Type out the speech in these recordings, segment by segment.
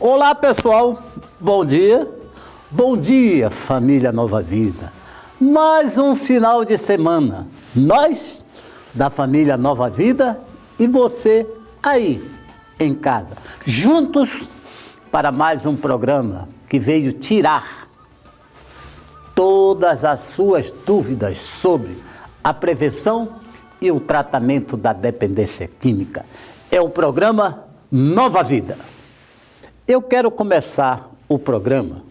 Olá, pessoal. Bom dia. Bom dia, família Nova Vida. Mais um final de semana. Nós, da família Nova Vida, e você aí em casa. Juntos para mais um programa que veio tirar todas as suas dúvidas sobre a prevenção e o tratamento da dependência química. É o programa Nova Vida. Eu quero começar o programa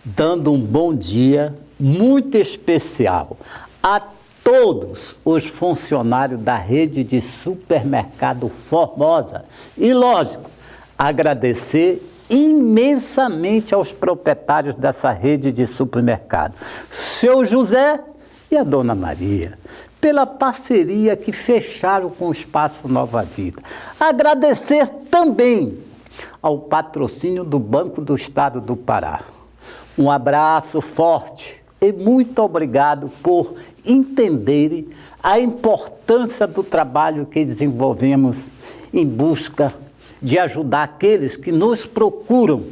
dando um bom dia muito especial a todos os funcionários da rede de supermercado Formosa. E, lógico, agradecer imensamente aos proprietários dessa rede de supermercado, seu José e a dona Maria, pela parceria que fecharam com o Espaço Nova Vida. Agradecer também ao patrocínio do Banco do Estado do Pará. Um abraço forte e muito obrigado por entenderem a importância do trabalho que desenvolvemos em busca de ajudar aqueles que nos procuram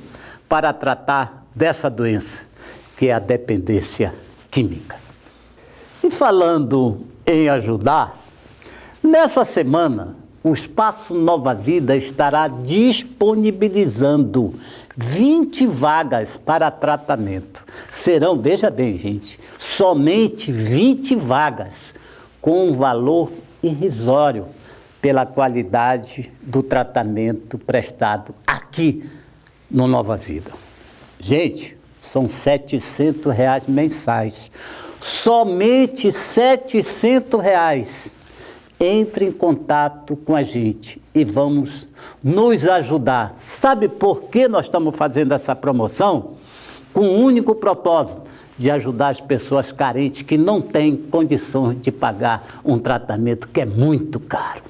para tratar dessa doença, que é a dependência química. E falando em ajudar, nessa semana, o Espaço Nova Vida estará disponibilizando 20 vagas para tratamento. Serão, veja bem, gente, somente 20 vagas, com um valor irrisório pela qualidade do tratamento prestado aqui no Nova Vida. Gente, são R$700 mensais. Somente R$700. Entre em contato com a gente e vamos nos ajudar. Sabe por que nós estamos fazendo essa promoção? Com o único propósito de ajudar as pessoas carentes que não têm condições de pagar um tratamento que é muito caro.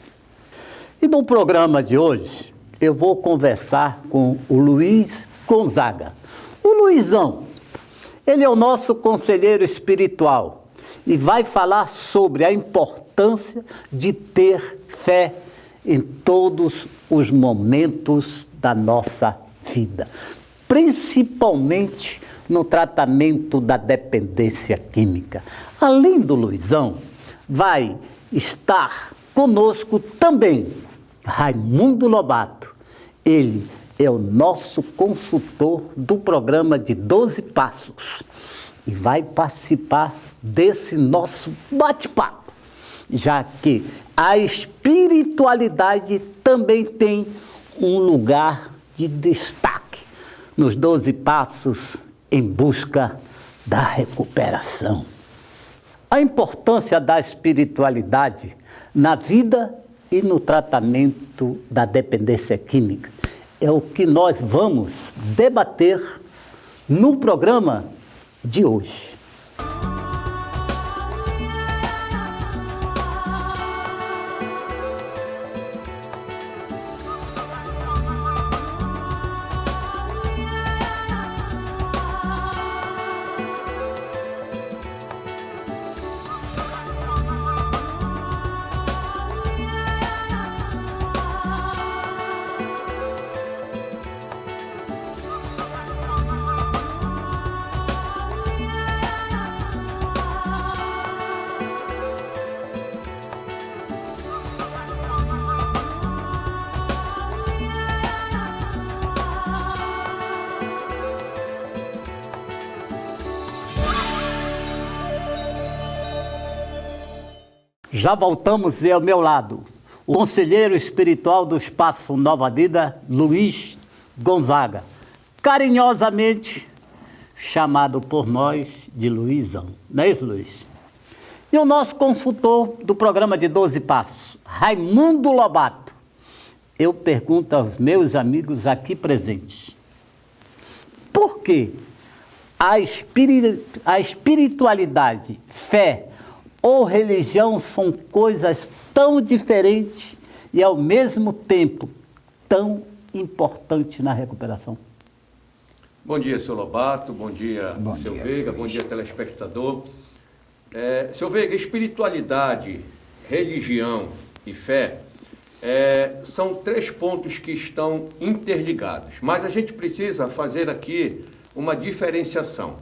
E no programa de hoje, eu vou conversar com o Luiz Gonzaga. O Luizão, ele é o nosso conselheiro espiritual e vai falar sobre a importância de ter fé em todos os momentos da nossa vida, principalmente no tratamento da dependência química. Além do Luizão, vai estar conosco também Raimundo Lobato. Ele é o nosso consultor do programa de 12 Passos e vai participar desse nosso bate-papo, já que a espiritualidade também tem um lugar de destaque nos 12 Passos em busca da recuperação. A importância da espiritualidade na vida e no tratamento da dependência química é o que nós vamos debater no programa de hoje. Já voltamos e ao meu lado, o conselheiro espiritual do Espaço Nova Vida, Luiz Gonzaga, carinhosamente chamado por nós de Luizão. Não é isso, Luiz? E o nosso consultor do programa de 12 Passos, Raimundo Lobato. Eu pergunto aos meus amigos aqui presentes, por que a espiritualidade, fé ou religião são coisas tão diferentes e, ao mesmo tempo, tão importantes na recuperação? Bom dia, seu Lobato, bom dia, seu Veiga, bom dia, telespectador. Seu Veiga, espiritualidade, religião e fé são 3 pontos que estão interligados, mas a gente precisa fazer aqui uma diferenciação.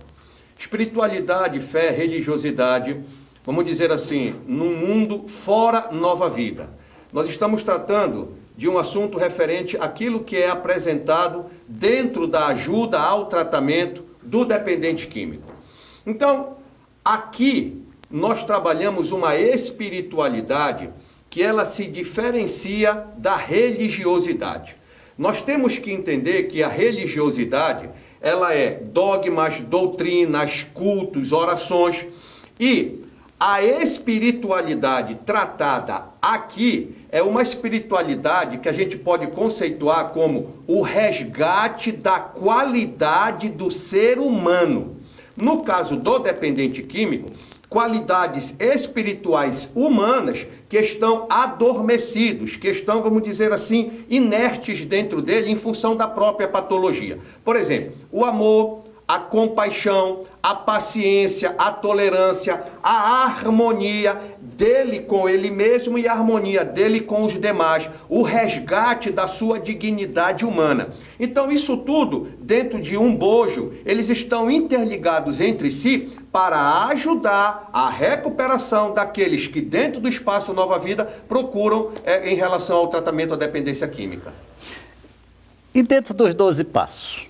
Espiritualidade, fé, religiosidade, vamos dizer assim, num mundo fora Nova Vida. Nós estamos tratando de um assunto referente àquilo que é apresentado dentro da ajuda ao tratamento do dependente químico. Então, aqui nós trabalhamos uma espiritualidade que ela se diferencia da religiosidade. Nós temos que entender que a religiosidade, ela é dogmas, doutrinas, cultos, orações, e a espiritualidade tratada aqui é uma espiritualidade que a gente pode conceituar como o resgate da qualidade do ser humano. No caso do dependente químico, qualidades espirituais humanas que estão adormecidos, que estão, vamos dizer assim, inertes dentro dele em função da própria patologia. Por exemplo, o amor, a compaixão, a paciência, a tolerância, a harmonia dele com ele mesmo e a harmonia dele com os demais, o resgate da sua dignidade humana. Então isso tudo, dentro de um bojo, eles estão interligados entre si para ajudar a recuperação daqueles que dentro do espaço Nova Vida procuram em relação ao tratamento da dependência química. E dentro dos 12 passos?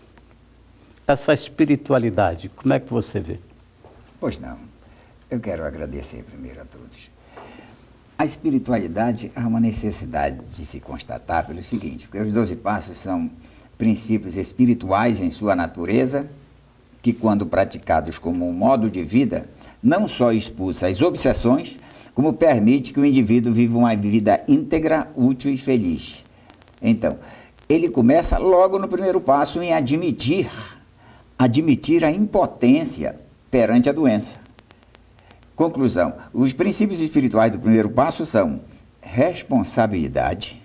Essa espiritualidade, como é que você vê? Pois não. Eu quero agradecer primeiro a todos. A espiritualidade há uma necessidade de se constatar pelo seguinte, porque os 12 passos são princípios espirituais em sua natureza, que quando praticados como um modo de vida, não só expulsa as obsessões, como permite que o indivíduo viva uma vida íntegra, útil e feliz. Então, ele começa logo no primeiro passo em admitir a impotência perante a doença. Conclusão, os princípios espirituais do primeiro passo são responsabilidade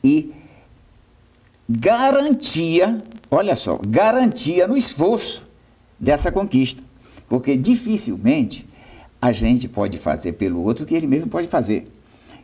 e garantia, olha só, garantia no esforço dessa conquista, porque dificilmente a gente pode fazer pelo outro o que ele mesmo pode fazer.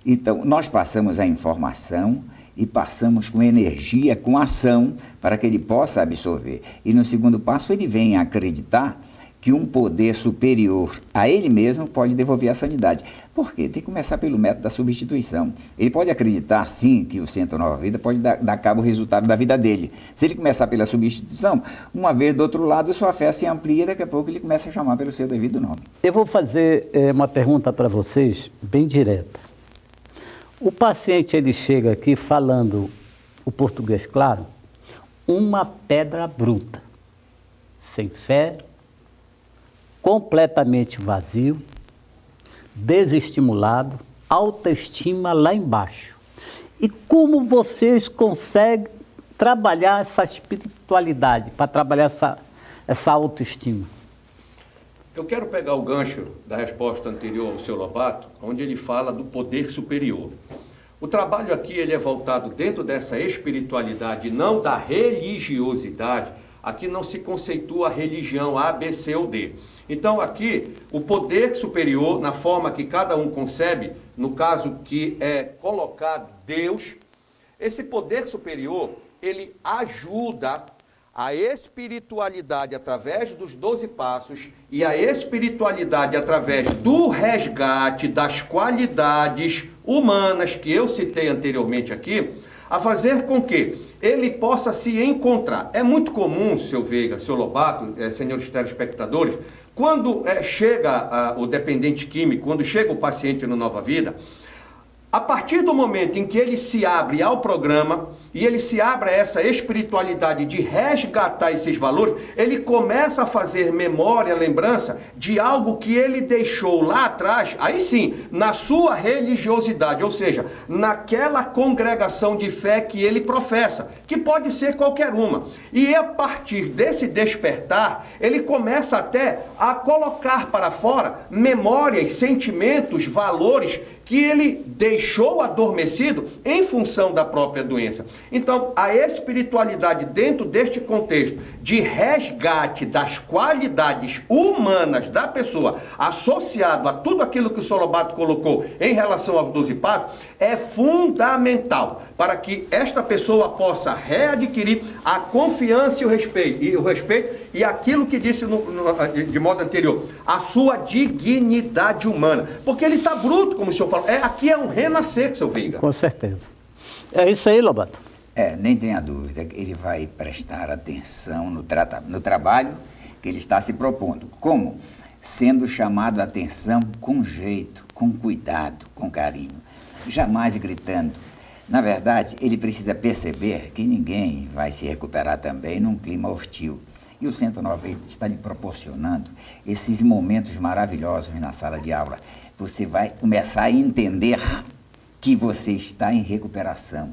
Então, nós passamos a informação e passamos com energia, com ação, para que ele possa absorver. E no segundo passo, ele vem a acreditar que um poder superior a ele mesmo pode devolver a sanidade. Por quê? Tem que começar pelo método da substituição. Ele pode acreditar, sim, que o Centro Nova Vida pode dar cabo ao resultado da vida dele. Se ele começar pela substituição, uma vez do outro lado, sua fé se amplia, daqui a pouco ele começa a chamar pelo seu devido nome. Eu vou fazer uma pergunta para vocês, bem direta. O paciente, ele chega aqui falando o português claro, uma pedra bruta, sem fé, completamente vazio, desestimulado, autoestima lá embaixo. E como vocês conseguem trabalhar essa espiritualidade, para trabalhar essa autoestima? Eu quero pegar o gancho da resposta anterior ao seu Lobato, onde ele fala do poder superior. O trabalho aqui ele é voltado dentro dessa espiritualidade, não da religiosidade. Aqui não se conceitua a religião A, B, C ou D. Então aqui, o poder superior, na forma que cada um concebe, no caso que é colocado Deus, esse poder superior, ele ajuda a espiritualidade através dos 12 passos e a espiritualidade através do resgate das qualidades humanas que eu citei anteriormente aqui, a fazer com que ele possa se encontrar. É muito comum, seu Veiga, seu Lobato, senhores telespectadores, quando chega o dependente químico, quando chega o paciente no Nova Vida, a partir do momento em que ele se abre ao programa e ele se abre a essa espiritualidade de resgatar esses valores, ele começa a fazer memória, lembrança de algo que ele deixou lá atrás, aí sim, na sua religiosidade, ou seja, naquela congregação de fé que ele professa, que pode ser qualquer uma. E a partir desse despertar, ele começa até a colocar para fora memórias, sentimentos, valores que ele deixou adormecido em função da própria doença. Então, a espiritualidade dentro deste contexto de resgate das qualidades humanas da pessoa, associado a tudo aquilo que o Sr. Lobato colocou em relação aos 12 passos, é fundamental para que esta pessoa possa readquirir a confiança e o respeito e aquilo que disse de modo anterior, a sua dignidade humana. Porque ele está bruto, como o senhor falou. Aqui é um renascer, seu Veiga. Com certeza. É isso aí, Lobato. Nem tenha dúvida, ele vai prestar atenção no trabalho que ele está se propondo. Como? Sendo chamado a atenção com jeito, com cuidado, com carinho. Jamais gritando. Na verdade, ele precisa perceber que ninguém vai se recuperar também num clima hostil. E o Centro Nova Vida está lhe proporcionando esses momentos maravilhosos na sala de aula. Você vai começar a entender que você está em recuperação,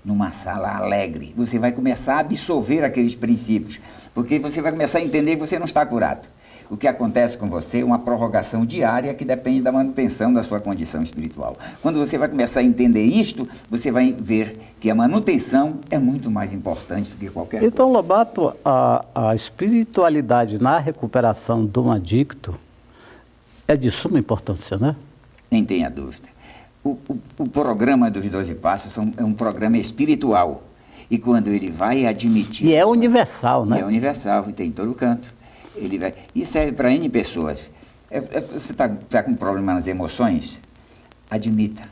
numa sala alegre. Você vai começar a absorver aqueles princípios, porque você vai começar a entender que você não está curado. O que acontece com você é uma prorrogação diária que depende da manutenção da sua condição espiritual. Quando você vai começar a entender isto, você vai ver que a manutenção é muito mais importante do que qualquer coisa. Então, Lobato, a espiritualidade na recuperação de um adicto é de suma importância, né? Nem tenha dúvida. O programa dos 12 Passos é um programa espiritual. E quando ele vai admitir... E é universal, né? É universal, e tem em todo canto. Ele vai, e serve para N pessoas. Você está com problema nas emoções? Admita.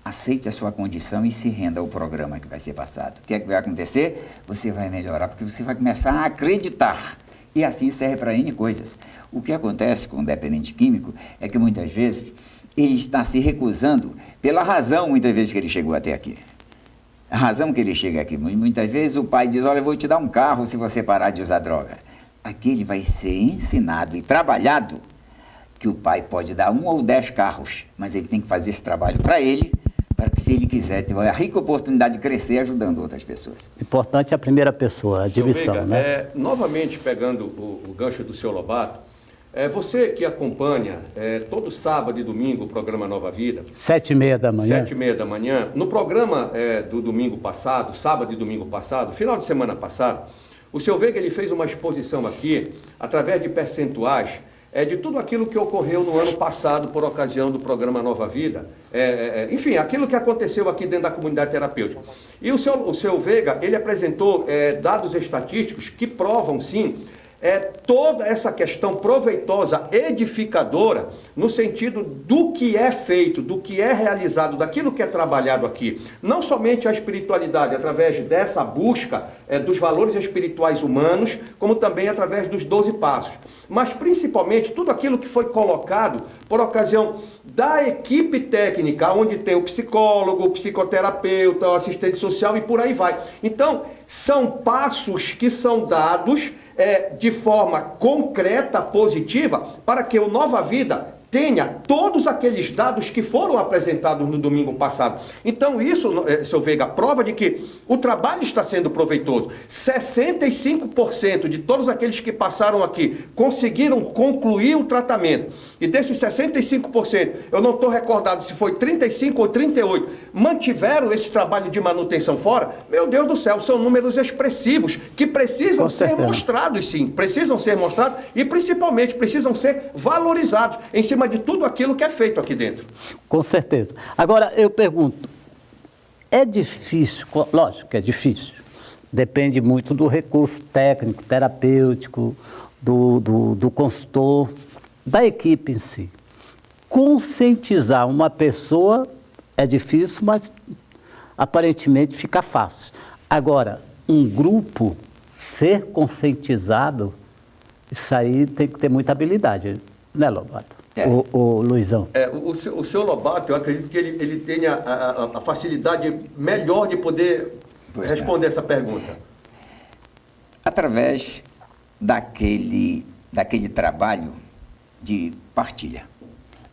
Aceite a sua condição e se renda ao programa que vai ser passado. O que é que vai acontecer? Você vai melhorar, porque você vai começar a acreditar. E assim serve para N coisas. O que acontece com o dependente químico é que muitas vezes ele está se recusando pela razão, muitas vezes, que ele chegou até aqui. A razão que ele chega aqui, muitas vezes o pai diz, olha, eu vou te dar um carro se você parar de usar droga. Aqui ele vai ser ensinado e trabalhado que o pai pode dar 1 ou 10 carros, mas ele tem que fazer esse trabalho para ele, para que, se ele quiser, ter a rica oportunidade de crescer ajudando outras pessoas. Importante é a primeira pessoa, a divisão, Veiga, né? Novamente, pegando o gancho do seu Lobato, você que acompanha todo sábado e domingo o programa Nova Vida... 7h30 da manhã. 7h30 da manhã. No programa do domingo passado, sábado e domingo passado, final de semana passado, o seu Veiga ele fez uma exposição aqui, através de percentuais, de tudo aquilo que ocorreu no ano passado por ocasião do programa Nova Vida. Enfim, aquilo que aconteceu aqui dentro da comunidade terapêutica. E o seu Veiga, ele apresentou dados estatísticos que provam, sim, toda essa questão proveitosa, edificadora, no sentido do que é feito, do que é realizado, daquilo que é trabalhado aqui. Não somente a espiritualidade, através dessa busca dos valores espirituais humanos, como também através dos 12 passos. Mas principalmente tudo aquilo que foi colocado por ocasião da equipe técnica, onde tem o psicólogo, o psicoterapeuta, o assistente social e por aí vai. Então, são passos que são dados de forma concreta, positiva, para que o Nova Vida tenha todos aqueles dados que foram apresentados no domingo passado. Então isso, seu Veiga, prova de que o trabalho está sendo proveitoso. 65% de todos aqueles que passaram aqui conseguiram concluir o tratamento. E desses 65%, eu não estou recordado se foi 35 ou 38, mantiveram esse trabalho de manutenção fora. Meu Deus do céu, são números expressivos que precisam ser mostrados, sim. Precisam ser mostrados e, principalmente, precisam ser valorizados em cima de tudo aquilo que é feito aqui dentro. Com certeza. Agora, eu pergunto, é difícil, lógico que é difícil, depende muito do recurso técnico, terapêutico, do consultor, da equipe em si. Conscientizar uma pessoa é difícil, mas aparentemente fica fácil. Agora, um grupo ser conscientizado, isso aí tem que ter muita habilidade, né, Lobato? O Luizão. O seu Lobato, eu acredito que ele tenha a facilidade melhor de poder responder essa pergunta. Através daquele trabalho de partilha.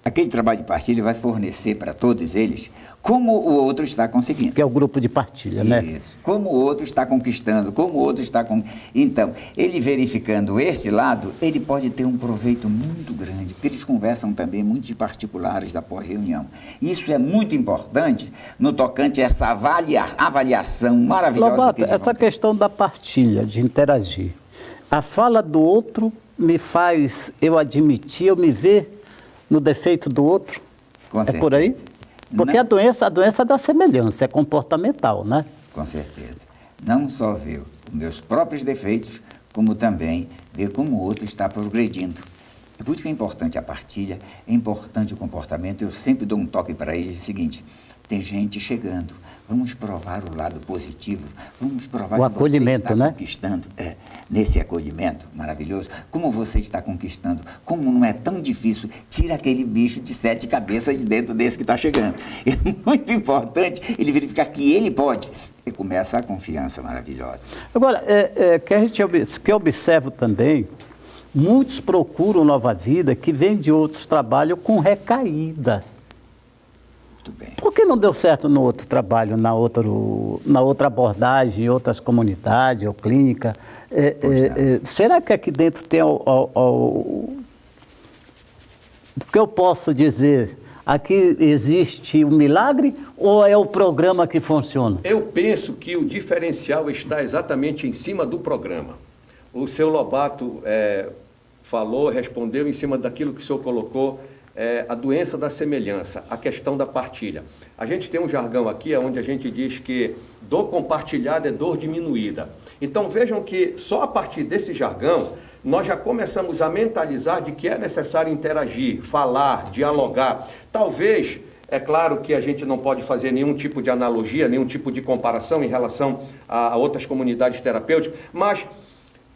aquele trabalho de partilha vai fornecer para todos eles como o outro está conseguindo. Que é o grupo de partilha, né? Isso. Como o outro está conquistando, como o outro está... Então, ele verificando este lado, ele pode ter um proveito muito grande, porque eles conversam também muito de particulares da pós-reunião. Isso é muito importante no tocante a essa avaliação maravilhosa Lobato, que eles essa vão ter. questão da partilha, de interagir. A fala do outro me faz eu admitir, eu me ver no defeito do outro. Com É por aí? certeza. Porque Não. a doença da semelhança, é comportamental, né? Com certeza. Não só ver os meus próprios defeitos, como também ver como o outro está progredindo. É por isso que é importante a partilha, é importante o comportamento. Eu sempre dou um toque para eles, é o seguinte: tem gente chegando, vamos provar o lado positivo, vamos provar O que acolhimento, você está né? conquistando, nesse acolhimento maravilhoso, como você está conquistando, como não é tão difícil, tira aquele bicho de 7 cabeças de dentro desse que está chegando. É muito importante ele verificar que ele pode, e começa a confiança maravilhosa. Agora, que eu observo também, muitos procuram Nova Vida que vêm de outros trabalhos com recaída. Muito bem. Por que não deu certo no outro trabalho, na outra abordagem, em outras comunidades ou clínica? Será que aqui dentro tem o que eu posso dizer? Aqui existe um milagre ou é o programa que funciona? Eu penso que o diferencial está exatamente em cima do programa. O seu Lobato falou, respondeu em cima daquilo que o senhor colocou, a doença da semelhança, a questão da partilha. A gente tem um jargão aqui onde a gente diz que dor compartilhada é dor diminuída. Então vejam que só a partir desse jargão nós já começamos a mentalizar de que é necessário interagir, falar, dialogar. Talvez, é claro que a gente não pode fazer nenhum tipo de analogia, nenhum tipo de comparação em relação a outras comunidades terapêuticas, mas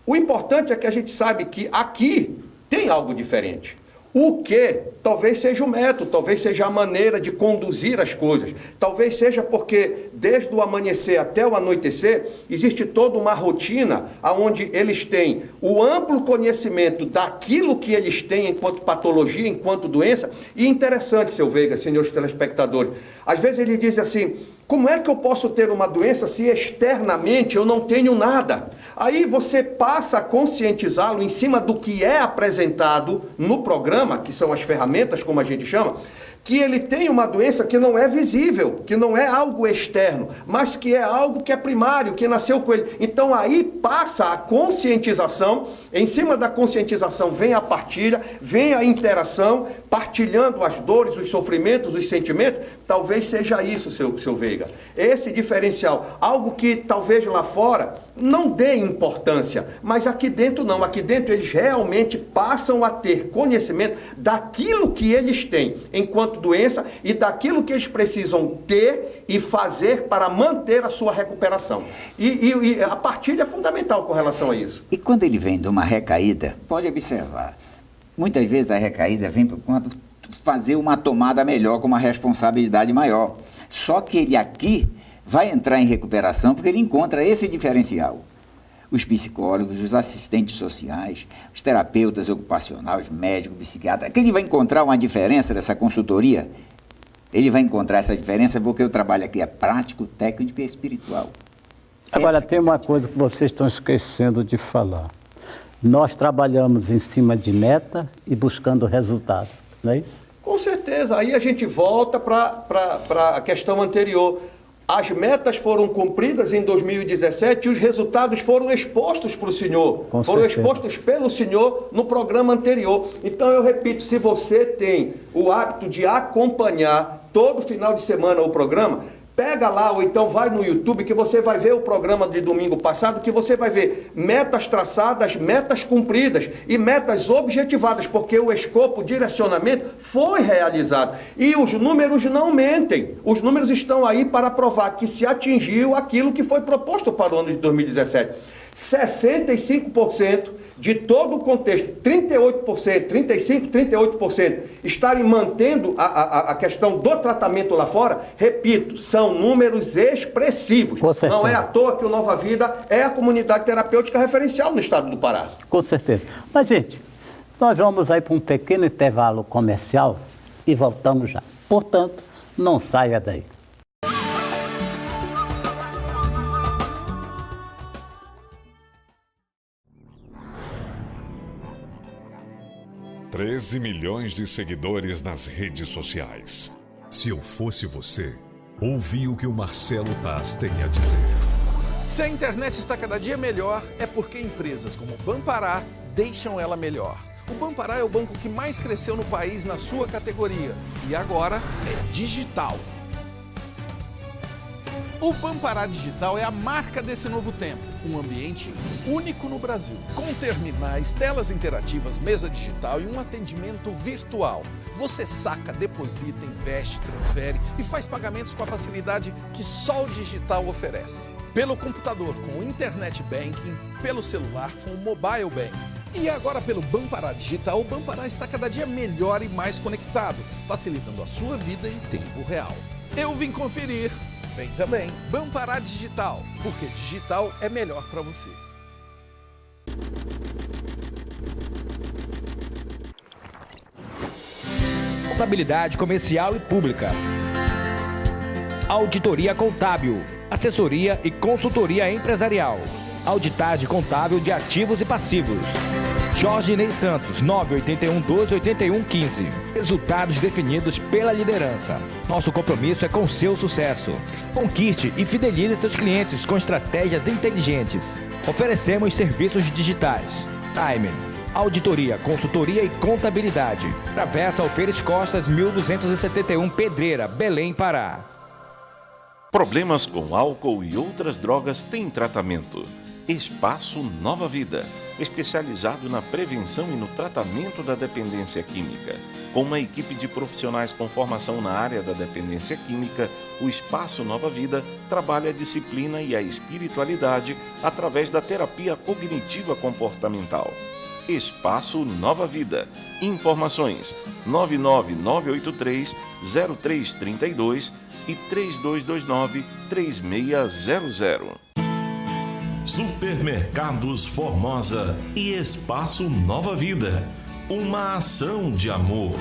o importante é que a gente sabe que aqui tem algo diferente. O que talvez seja o método, talvez seja a maneira de conduzir as coisas. Talvez seja porque desde o amanhecer até o anoitecer, existe toda uma rotina onde eles têm o amplo conhecimento daquilo que eles têm enquanto patologia, enquanto doença. E interessante, seu Veiga, senhores telespectadores, às vezes ele diz assim: como é que eu posso ter uma doença se externamente eu não tenho nada? Aí você passa a conscientizá-lo em cima do que é apresentado no programa, que são as ferramentas, como a gente chama, que ele tem uma doença que não é visível, que não é algo externo, mas que é algo que é primário, que nasceu com ele. Então aí passa a conscientização, em cima da conscientização vem a partilha, vem a interação, partilhando as dores, os sofrimentos, os sentimentos. Talvez seja isso, seu Veiga. Esse diferencial, algo que talvez lá fora não dê importância, mas aqui dentro não. Aqui dentro eles realmente passam a ter conhecimento daquilo que eles têm enquanto doença e daquilo que eles precisam ter e fazer para manter a sua recuperação. E a partilha é fundamental com relação a isso. E quando ele vem de uma recaída, pode observar, muitas vezes a recaída vem por conta de fazer uma tomada melhor, com uma responsabilidade maior. Só que ele aqui vai entrar em recuperação porque ele encontra esse diferencial. Os psicólogos, os assistentes sociais, os terapeutas ocupacionais, os médicos, psiquiatras, que ele vai encontrar uma diferença dessa consultoria. Ele vai encontrar essa diferença porque o trabalho aqui é prático, técnico e espiritual. Agora, tem uma coisa que vocês estão esquecendo de falar. Nós trabalhamos em cima de meta e buscando resultado, não é isso? Com certeza. Aí a gente volta para a questão anterior. As metas foram cumpridas em 2017 e os resultados foram expostos para o senhor. Com foram certeza. expostos pelo senhor no programa anterior. Então eu repito, se você tem o hábito de acompanhar todo final de semana o programa, pega lá ou então vai no YouTube que você vai ver o programa de domingo passado, que você vai ver metas traçadas, metas cumpridas e metas objetivadas, porque o escopo, o direcionamento foi realizado. E os números não mentem. Os números estão aí para provar que se atingiu aquilo que foi proposto para o ano de 2017. 65% de todo o contexto, 38%, 35%, 38%, estarem mantendo a questão do tratamento lá fora, repito, são números expressivos. Com certeza. Não é à toa que o Nova Vida é a comunidade terapêutica referencial no estado do Pará. Com certeza. Mas, gente, nós vamos aí para um pequeno intervalo comercial. e voltamos já. Portanto, não saia daí. $13 milhões de seguidores nas redes sociais. Se eu fosse você, ouvi o que o Marcelo Taz tem a dizer. Se a internet está cada dia melhor, é porque empresas como o Banpará deixam ela melhor. O Banpará é o banco que mais cresceu no país na sua categoria e agora é digital. O Banpará Digital é a marca desse novo tempo, um ambiente único no Brasil, com terminais, telas interativas, mesa digital e um atendimento virtual. Você saca, deposita, investe, transfere e faz pagamentos com a facilidade que só o digital oferece. Pelo computador com o Internet Banking, pelo celular com o Mobile Banking. E agora pelo Banpará Digital, o Banpará está cada dia melhor e mais conectado, facilitando a sua vida em tempo real. Eu vim conferir. Vem também, Banpará Digital, porque digital é melhor para você. Contabilidade comercial e pública. Auditoria contábil, assessoria e consultoria empresarial. Auditagem contábil de ativos e passivos. Jorge Ney Santos, 981-12-81-15. Resultados definidos pela liderança. Nosso compromisso é com seu sucesso. Conquiste e fidelize seus clientes com estratégias inteligentes. Oferecemos serviços digitais. Time, auditoria, consultoria e contabilidade. Travessa Alferes Costas, 1271 Pedreira, Belém, Pará. Problemas com álcool e outras drogas têm tratamento. Espaço Nova Vida, especializado na prevenção e no tratamento da dependência química. Com uma equipe de profissionais com formação na área da dependência química, o Espaço Nova Vida trabalha a disciplina e a espiritualidade através da terapia cognitiva comportamental. Espaço Nova Vida. Informações 99983-0332 e 3229-3600. Supermercados Formosa e Espaço Nova Vida. Uma ação de amor.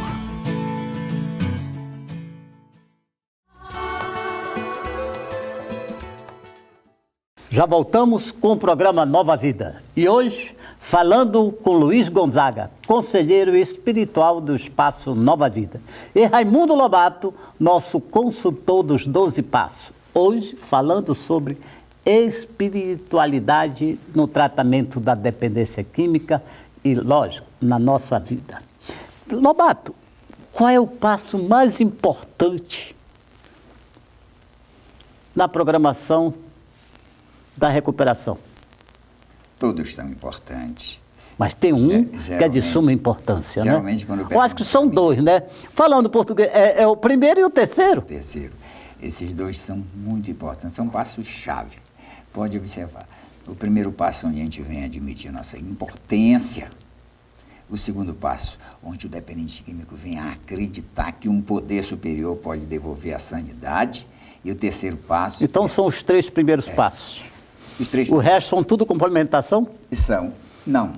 Já voltamos com o programa Nova Vida. E hoje, falando com Luiz Gonzaga, conselheiro espiritual do Espaço Nova Vida. E Raimundo Lobato, nosso consultor dos 12 Passos. Hoje, falando sobre espiritualidade no tratamento da dependência química e, lógico, na nossa vida. Lobato, qual é o passo mais importante na programação da recuperação? Todos são importantes. Mas tem um que é de suma importância, geralmente, né? quando eu acho que são dois, né? Falando português, é o primeiro e o terceiro? O terceiro. Esses dois são muito importantes, são passos-chave. Pode observar. O primeiro passo, onde a gente vem admitir nossa impotência. O segundo passo, onde o dependente químico vem a acreditar que um poder superior pode devolver a sanidade. E o terceiro passo... Então são os três primeiros passos. O resto são tudo complementação? Não.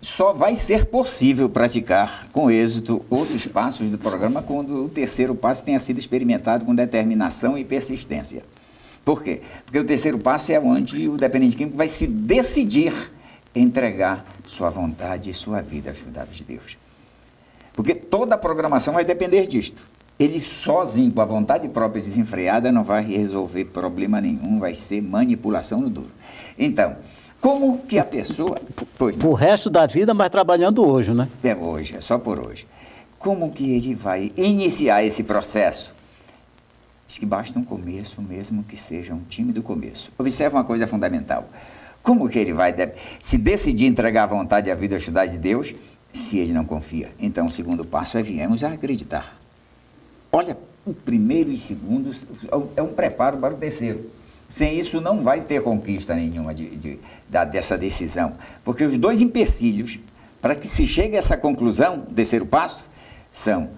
Só vai ser possível praticar com êxito outros passos do programa quando o terceiro passo tenha sido experimentado com determinação e persistência. Por quê? Porque o terceiro passo é onde o dependente químico vai se decidir entregar sua vontade e sua vida aos cuidados de Deus. Porque toda a programação vai depender disto. Ele sozinho, com a vontade própria desenfreada, não vai resolver problema nenhum, vai ser manipulação no duro. Então, como que a pessoa... O resto da vida, mas trabalhando hoje, né? É só por hoje. Como que ele vai iniciar esse processo? Diz que basta um começo, mesmo que seja um tímido começo. Observa uma coisa fundamental. Como que ele vai se decidir entregar a vontade e a vida aos cuidados de Deus, se ele não confia? Então, o segundo passo é viemos a acreditar. Olha, o primeiro e segundo é um preparo para o terceiro. Sem isso, não vai ter conquista nenhuma dessa decisão. Porque os dois empecilhos para que se chegue a essa conclusão, o terceiro passo, são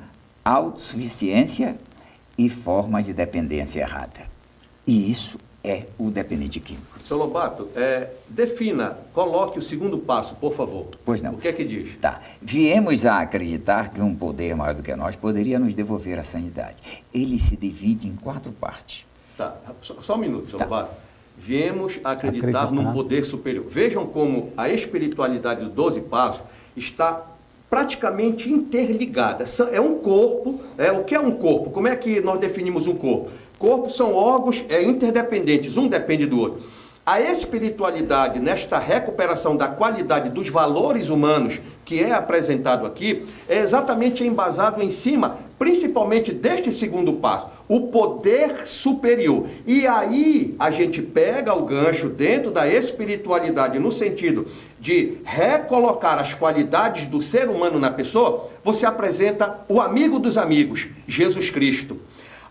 autossuficiência e forma de dependência errada. E isso é o dependente químico. Seu Lobato, defina, coloque o segundo passo, por favor. Pois não. O que é que diz? Tá. Viemos a acreditar que um poder maior do que nós poderia nos devolver a sanidade. Ele se divide em 4 partes. Tá, só um minuto, seu Tá. Lobato. Viemos a acreditar num poder superior. Vejam como a espiritualidade dos 12 passos está praticamente interligada. É um corpo. O que é um corpo? Como é que nós definimos um corpo? Corpos são órgãos interdependentes, um depende do outro. A espiritualidade, nesta recuperação da qualidade dos valores humanos que é apresentado aqui, é exatamente embasado em cima, principalmente deste segundo passo, o poder superior. E aí a gente pega o gancho dentro da espiritualidade no sentido de recolocar as qualidades do ser humano na pessoa, você apresenta o amigo dos amigos, Jesus Cristo.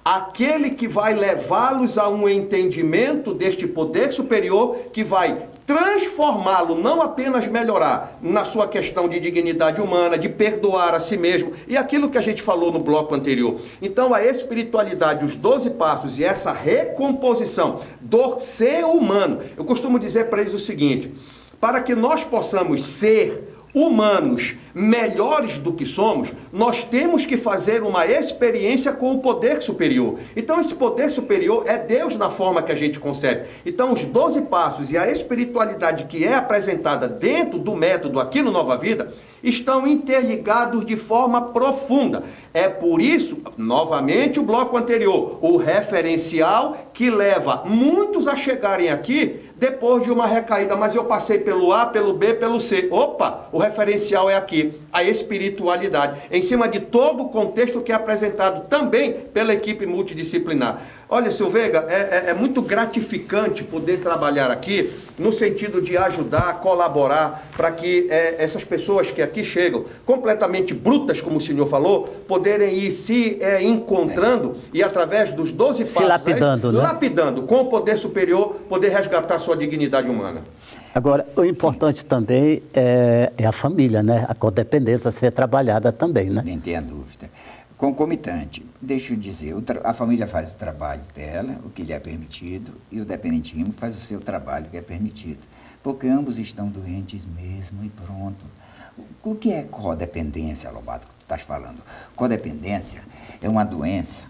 Aquele que vai levá-los a um entendimento deste poder superior, que vai transformá-lo, não apenas melhorar na sua questão de dignidade humana, de perdoar a si mesmo, e aquilo que a gente falou no bloco anterior. Então a espiritualidade, os 12 passos e essa recomposição do ser humano, eu costumo dizer para eles o seguinte: para que nós possamos ser humanos melhores do que somos, nós temos que fazer uma experiência com o poder superior. Então esse poder superior é Deus na forma que a gente concebe. Então os 12 passos e a espiritualidade que é apresentada dentro do método aqui no Nova Vida estão interligados de forma profunda. É por isso, novamente o bloco anterior, o referencial que leva muitos a chegarem aqui depois de uma recaída, mas eu passei pelo A, pelo B, pelo C. Opa, o referencial é aqui, a espiritualidade, em cima de todo o contexto que é apresentado também pela equipe multidisciplinar. Olha, seu Veiga, é muito gratificante poder trabalhar aqui no sentido de ajudar, colaborar, para que essas pessoas que aqui chegam, completamente brutas, como o senhor falou, poderem ir se encontrando e através dos 12 passos, lapidando, né? Lapidando, com o poder superior, poder resgatar sua dignidade humana. Agora, o importante também é a família, né? A codependência ser trabalhada também, né? Nem tenha dúvida. Concomitante, deixa eu dizer, a família faz o trabalho dela, o que lhe é permitido, e o dependente químico faz o seu trabalho, o que é permitido. Porque ambos estão doentes mesmo e pronto. O que é codependência, Lobato, que tu estás falando? Codependência é uma doença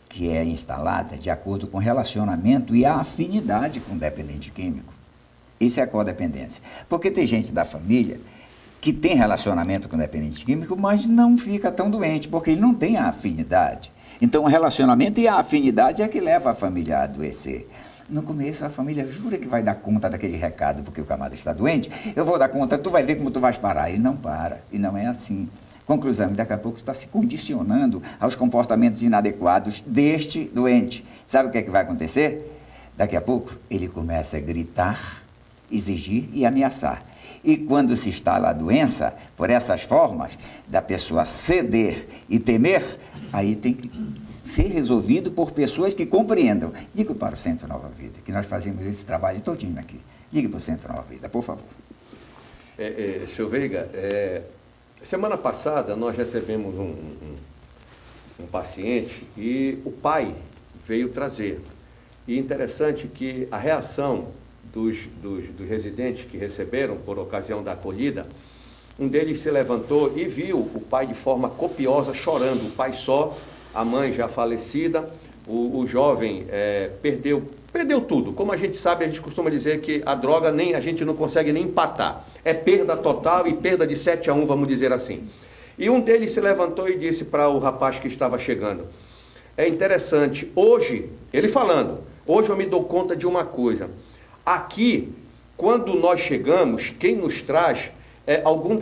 que é instalada de acordo com o relacionamento e a afinidade com o dependente químico. Isso é codependência. Porque tem gente da família que tem relacionamento com o dependente químico, mas não fica tão doente, porque ele não tem a afinidade. Então, o relacionamento e a afinidade é que leva a família a adoecer. No começo, a família jura que vai dar conta daquele recado, porque o camarada está doente, eu vou dar conta, tu vai ver como tu vais parar. E não para, e não é assim. Conclusão, daqui a pouco está se condicionando aos comportamentos inadequados deste doente. Sabe o que é que vai acontecer? Daqui a pouco, ele começa a gritar, exigir e ameaçar. E quando se instala a doença, por essas formas, da pessoa ceder e temer, aí tem que ser resolvido por pessoas que compreendam. Diga para o Centro Nova Vida, que nós fazemos esse trabalho todinho aqui. Diga para o Centro Nova Vida, por favor. Seu Veiga, semana passada nós recebemos um paciente e o pai veio trazer. E interessante que a reação dos residentes que receberam por ocasião da acolhida, um deles se levantou e viu o pai de forma copiosa chorando, o pai só, a mãe já falecida, o jovem perdeu tudo. Como a gente sabe, a gente costuma dizer que a droga a gente não consegue nem empatar, é perda total e perda de 7-1, vamos dizer assim. E um deles se levantou e disse para o rapaz que estava chegando: é interessante, hoje, ele falando, hoje eu me dou conta de uma coisa. Aqui, quando nós chegamos, quem nos traz é algum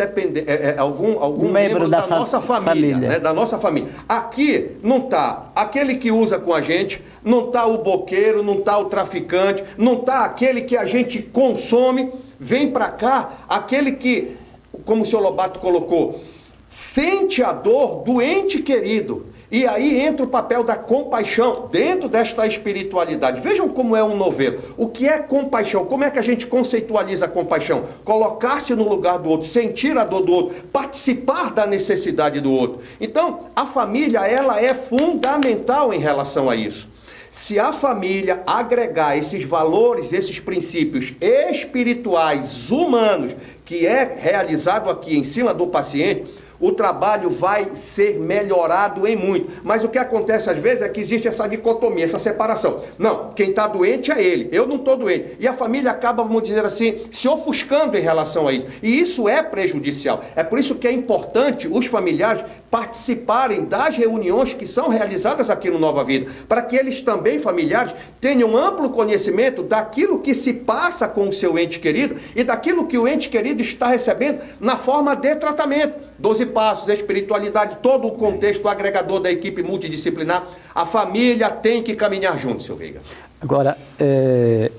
membro da nossa família, né? Da nossa família. Aqui não está aquele que usa com a gente, não está o boqueiro, não está o traficante, não está aquele que a gente consome. Vem para cá aquele que, como o senhor Lobato colocou, sente a dor do ente querido. E aí entra o papel da compaixão dentro desta espiritualidade. Vejam como é um novelo. O que é compaixão? Como é que a gente conceitualiza a compaixão? Colocar-se no lugar do outro, sentir a dor do outro, participar da necessidade do outro. Então, a família, ela é fundamental em relação a isso. Se a família agregar esses valores, esses princípios espirituais, humanos, que é realizado aqui em cima do paciente, o trabalho vai ser melhorado em muito. Mas o que acontece às vezes é que existe essa dicotomia, essa separação. Não, quem está doente é ele, eu não estou doente. E a família acaba, vamos dizer assim, se ofuscando em relação a isso. E isso é prejudicial. É por isso que é importante os familiares participarem das reuniões que são realizadas aqui no Nova Vida, para que eles também, familiares, tenham amplo conhecimento daquilo que se passa com o seu ente querido e daquilo que o ente querido está recebendo na forma de tratamento. 12 passos, a espiritualidade, todo o contexto agregador da equipe multidisciplinar, a família tem que caminhar junto, seu Veiga. Agora,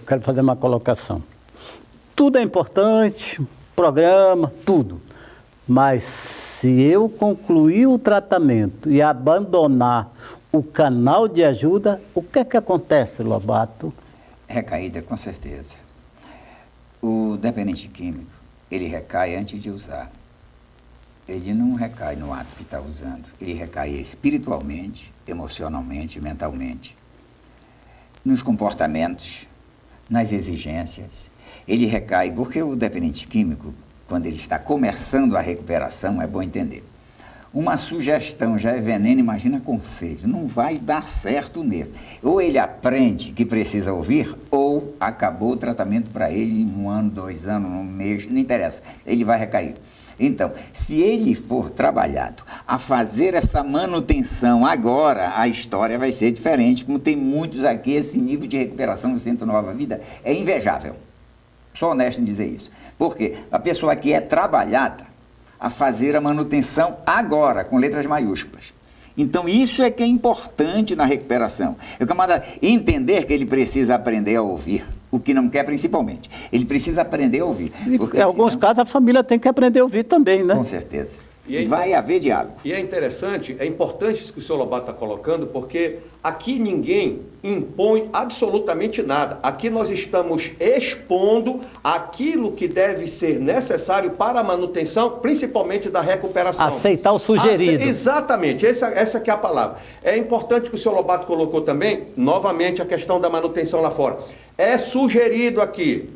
quero fazer uma colocação. Tudo é importante, programa, tudo. Mas se eu concluir o tratamento e abandonar o canal de ajuda, o que é que acontece, Lobato? Recaída, com certeza. O dependente químico, ele recai antes de usar. Ele não recai no ato que está usando. Ele recai espiritualmente, emocionalmente, mentalmente. Nos comportamentos, nas exigências. Ele recai porque o dependente químico, quando ele está começando a recuperação, é bom entender. Uma sugestão já é veneno, imagina conselho. Não vai dar certo mesmo. Ou ele aprende que precisa ouvir, ou acabou o tratamento para ele em 1 ano, 2 anos, 1 mês, não interessa. Ele vai recair. Então, se ele for trabalhado a fazer essa manutenção agora, a história vai ser diferente. Como tem muitos aqui, esse nível de recuperação do Centro Nova Vida é invejável. Sou honesto em dizer isso. Porque a pessoa que é trabalhada a fazer a manutenção agora, com letras maiúsculas. Então, isso é que é importante na recuperação. O camarada entender que ele precisa aprender a ouvir. O que não quer, principalmente. Ele precisa aprender a ouvir. Em alguns casos, a família tem que aprender a ouvir também, né? Com certeza. E vai haver diálogo. E é interessante, é importante isso que o senhor Lobato está colocando, porque aqui ninguém impõe absolutamente nada. Aqui nós estamos expondo aquilo que deve ser necessário para a manutenção, principalmente da recuperação. Aceitar o sugerido. Exatamente, essa que é a palavra. É importante que o senhor Lobato colocou também, novamente, a questão da manutenção lá fora. É sugerido aqui,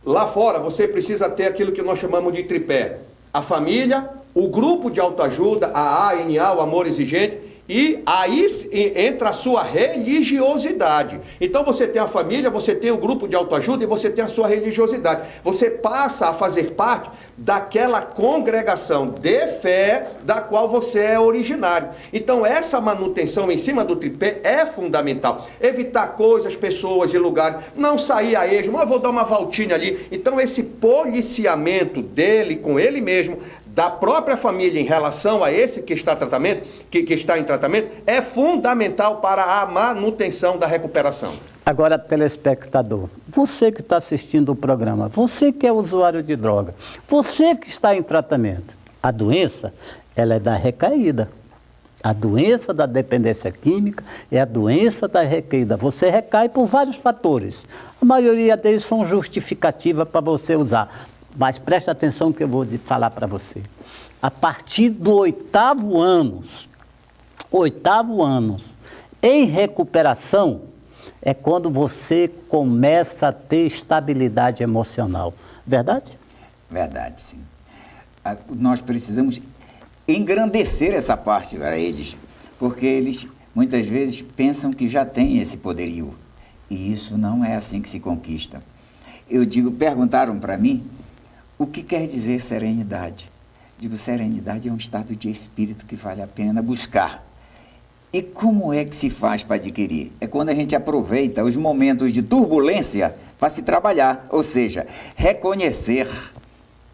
lá fora você precisa ter aquilo que nós chamamos de tripé. A família, o grupo de autoajuda, a ANA, o amor exigente, e aí entra a sua religiosidade. Então você tem a família, você tem o grupo de autoajuda e você tem a sua religiosidade. Você passa a fazer parte daquela congregação de fé da qual você é originário. Então essa manutenção em cima do tripé é fundamental. Evitar coisas, pessoas e lugares, não sair a esmo, eu vou dar uma voltinha ali. Então esse policiamento dele com ele mesmo, da própria família em relação a esse que está em tratamento, é fundamental para a manutenção da recuperação. Agora, telespectador, você que está assistindo o programa, você que é usuário de droga, você que está em tratamento, a doença, ela é da recaída. A doença da dependência química é a doença da recaída. Você recai por vários fatores. A maioria deles são justificativas para você usar. Mas preste atenção que eu vou falar para você. A partir do 8º ano, em recuperação, é quando você começa a ter estabilidade emocional. Verdade? Verdade, sim. Nós precisamos engrandecer essa parte para eles, porque eles muitas vezes pensam que já têm esse poderio. E isso não é assim que se conquista. Perguntaram para mim, o que quer dizer serenidade? Digo, serenidade é um estado de espírito que vale a pena buscar. E como é que se faz para adquirir? É quando a gente aproveita os momentos de turbulência para se trabalhar, ou seja, reconhecer,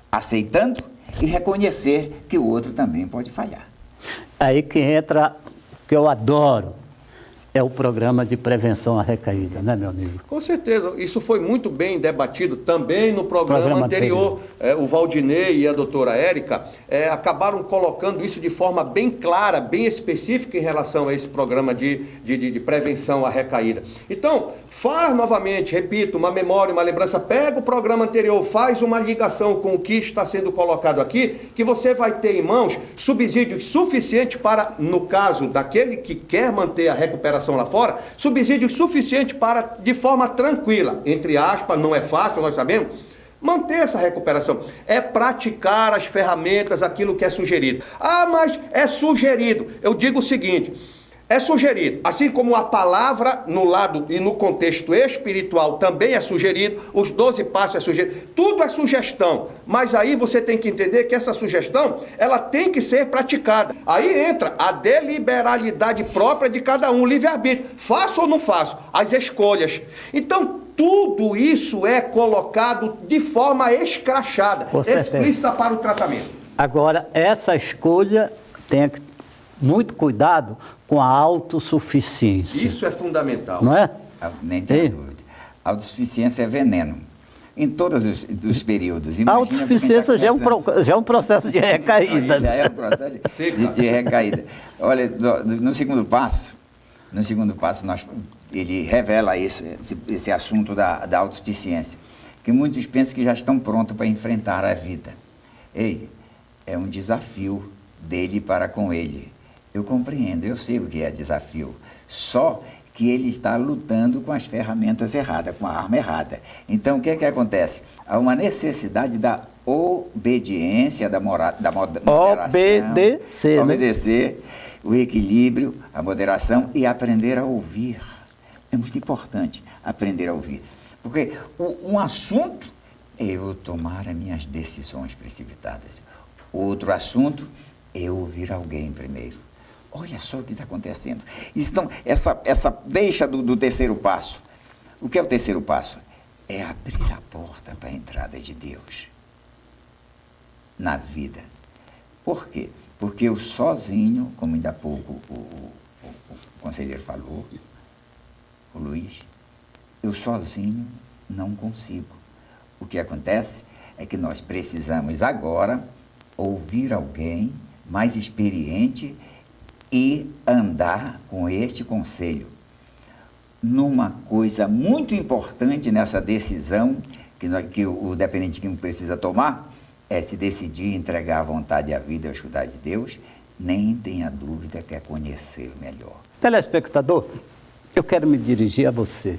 aceitando e reconhecer que o outro também pode falhar. Aí que entra, que eu adoro, é o programa de prevenção à recaída, né, meu amigo? Com certeza, isso foi muito bem debatido também no programa anterior. O Valdinei e a doutora Érica acabaram colocando isso de forma bem clara, bem específica em relação a esse programa de prevenção à recaída. Então, faz novamente, repito, uma memória, uma lembrança, pega o programa anterior, faz uma ligação com o que está sendo colocado aqui, que você vai ter em mãos subsídios suficientes para, no caso daquele que quer manter a recuperação recuperação lá fora, subsídios suficientes para, de forma tranquila, entre aspas, não é fácil, nós sabemos, manter essa recuperação. É praticar as ferramentas, aquilo que é sugerido. Ah, mas é sugerido. Eu digo o seguinte, é sugerido, assim como a palavra no lado e no contexto espiritual também é sugerido, os 12 passos é sugerido, tudo é sugestão, mas aí você tem que entender que essa sugestão, ela tem que ser praticada. Aí entra a deliberalidade própria de cada um, livre-arbítrio, faço ou não faço, as escolhas. Então, tudo isso é colocado de forma escrachada, explícita para o tratamento. Agora, essa escolha tem que muito cuidado com a autossuficiência. Isso é fundamental. Não é? Nem tenho dúvida. A autossuficiência é veneno. Em todos os períodos. A autossuficiência já é um processo de recaída. Já é um processo de recaída. Olha, no segundo passo, ele revela esse assunto da autossuficiência. Que muitos pensam que já estão prontos para enfrentar a vida. Ei, é um desafio dele para com ele. Eu compreendo, eu sei o que é desafio. Só que ele está lutando com as ferramentas erradas, com a arma errada. Então, o que é que acontece? Há uma necessidade da obediência, da moderação. Obedecer, o equilíbrio, a moderação e aprender a ouvir. É muito importante aprender a ouvir. Porque um assunto é eu tomar as minhas decisões precipitadas. Outro assunto é eu ouvir alguém primeiro. Olha só o que está acontecendo. Então, essa deixa do terceiro passo. O que é o terceiro passo? É abrir a porta para a entrada de Deus na vida. Por quê? Porque eu sozinho, como ainda há pouco o conselheiro falou, o Luiz, eu sozinho não consigo. O que acontece é que nós precisamos agora ouvir alguém mais experiente e andar com este conselho. Numa coisa muito importante nessa decisão que o dependente químico precisa tomar, é se decidir entregar a vontade e a vida ao escutar de Deus, nem tenha dúvida que é conhecê-lo melhor. Telespectador, eu quero me dirigir a você.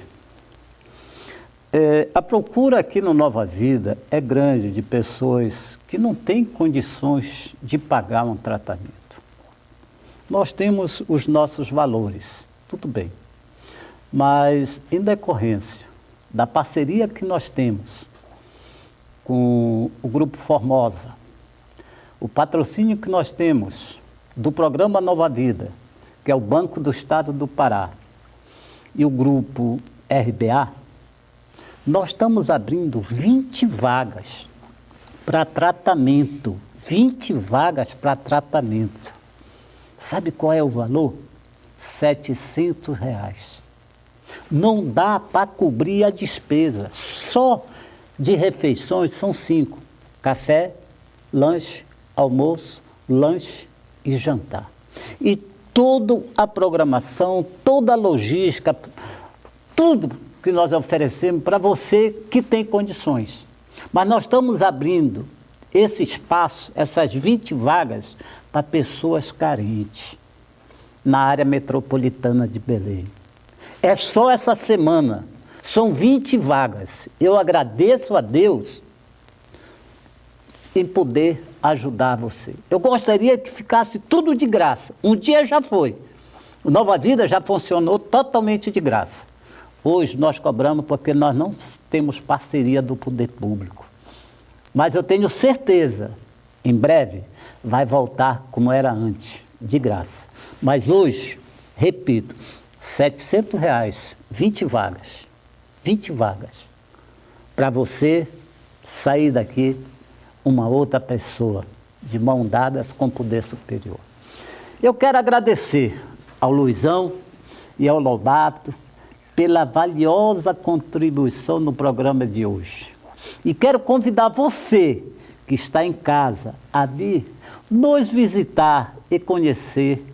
A procura aqui no Nova Vida é grande de pessoas que não têm condições de pagar um tratamento. Nós temos os nossos valores, tudo bem, mas em decorrência da parceria que nós temos com o Grupo Formosa, o patrocínio que nós temos do programa Nova Vida, que é o Banco do Estado do Pará, e o Grupo RBA, nós estamos abrindo 20 vagas para tratamento, 20 vagas para tratamento. Sabe qual é o valor? R$700. Não dá para cobrir a despesa. Só de refeições são 5. Café, lanche, almoço, lanche e jantar. E toda a programação, toda a logística, tudo que nós oferecemos para você que tem condições. Mas nós estamos abrindo esse espaço, essas 20 vagas, para pessoas carentes, na área metropolitana de Belém. É só essa semana, são 20 vagas. Eu agradeço a Deus em poder ajudar você. Eu gostaria que ficasse tudo de graça. Um dia já foi. O Nova Vida já funcionou totalmente de graça. Hoje nós cobramos porque nós não temos parceria do poder público. Mas eu tenho certeza, em breve, vai voltar como era antes, de graça. Mas hoje, repito, R$700, 20 vagas. 20 vagas. Para você sair daqui uma outra pessoa, de mão dadas com poder superior. Eu quero agradecer ao Luizão e ao Lobato pela valiosa contribuição no programa de hoje. E quero convidar você que está em casa a vir nos visitar e conhecer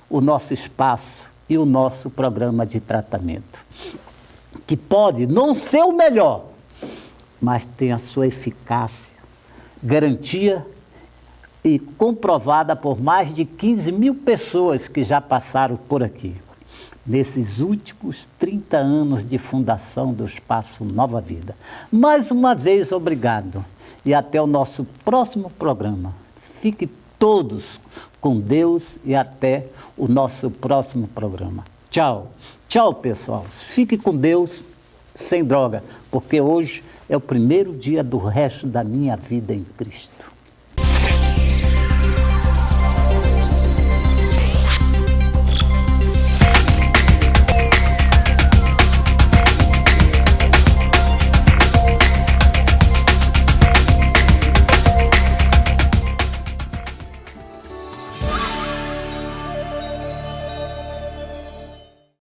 o nosso espaço e o nosso programa de tratamento, que pode não ser o melhor, mas tem a sua eficácia, garantia e comprovada por mais de 15 mil pessoas que já passaram por aqui. nesses últimos 30 anos de fundação do Espaço Nova Vida. Mais uma vez, obrigado e até o nosso próximo programa. Fiquem todos com Deus e até o nosso próximo programa. Tchau. Tchau, pessoal. Fique com Deus, sem droga, porque hoje é o primeiro dia do resto da minha vida em Cristo.